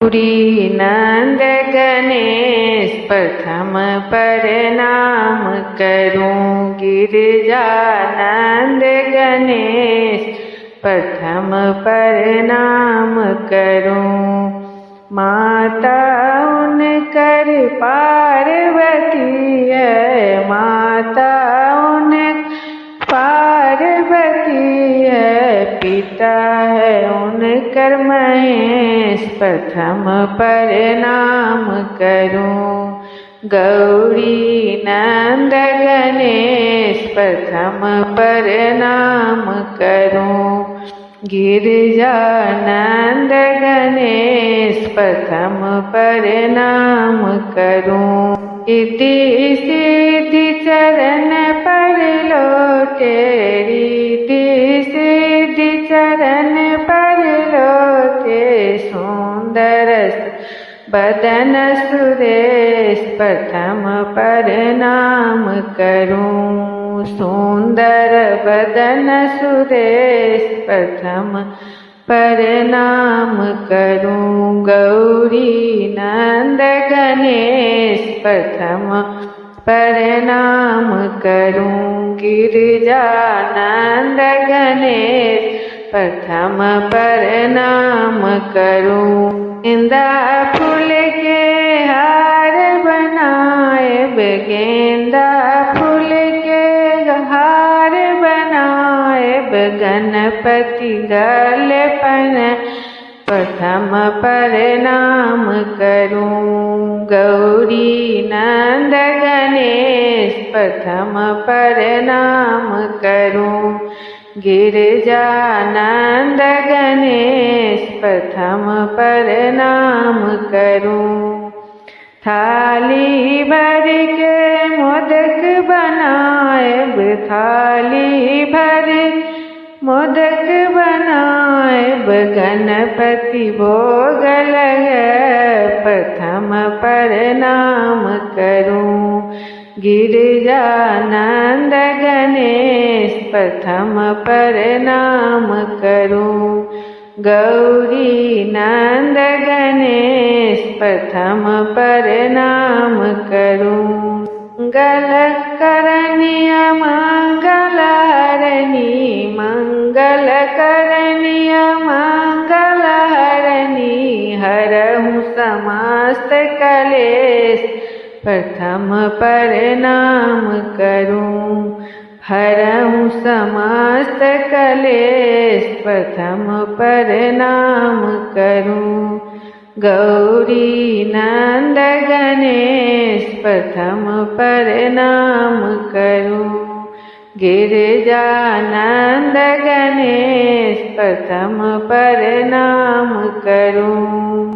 गौरी नंद गणेश प्रथम प्रणाम करूं। गिरिजानंद गणेश प्रथम प्रणाम करूं। माता उनकर पार्वती है, माता उनकर पार्वती है, पिता है उनकर महेश प्रथम प्रणाम करूं। गौरी नंद गणेश प्रथम प्रणाम करूं। गिरिजानंद गणेश प्रथम प्रणाम करूं। रिद्धि सिद्धि चरण पर लोटे, रिद्धि सिद्धि चरण पर लोटे, सुंदर बदन सुरेश प्रथम प्रणाम करूं। सुंदर बदन सुरेश प्रथम प्रणाम करूं। गौरी नंद गणेश प्रथम प्रणाम करूं। गिरिजानंद गणेश प्रथम प्रणाम करूं। गेंदा फूल के हार बनाए, गेंदा फूल के हार बनाए, गणपति गले पन प्रथम प्रणाम करूं। गौरी नंद गणेश प्रथम प्रणाम करूं। गिरिजानंद गणेश प्रथम प्रणाम करूं। थाली भर के मोदक बनाए, थाली भर मोदक बनाए, गणपति भोग लगे प्रथम प्रणाम करूं। गिरिजानंद गणेश प्रथम प्रणाम करूं। गौरी नंद गणेश प्रथम प्रणाम करूं। मंगल करनिय मंगल हरणी, मंगल करनिय मंगल हरणी, हरहु समस्त कलेश प्रथम प्रणाम करूं। हरहु समस्त कलेश प्रथम प्रणाम करूं। गौरी नंद गणेश प्रथम प्रणाम करूं। गिरिजानंद गणेश प्रथम प्रणाम करूं।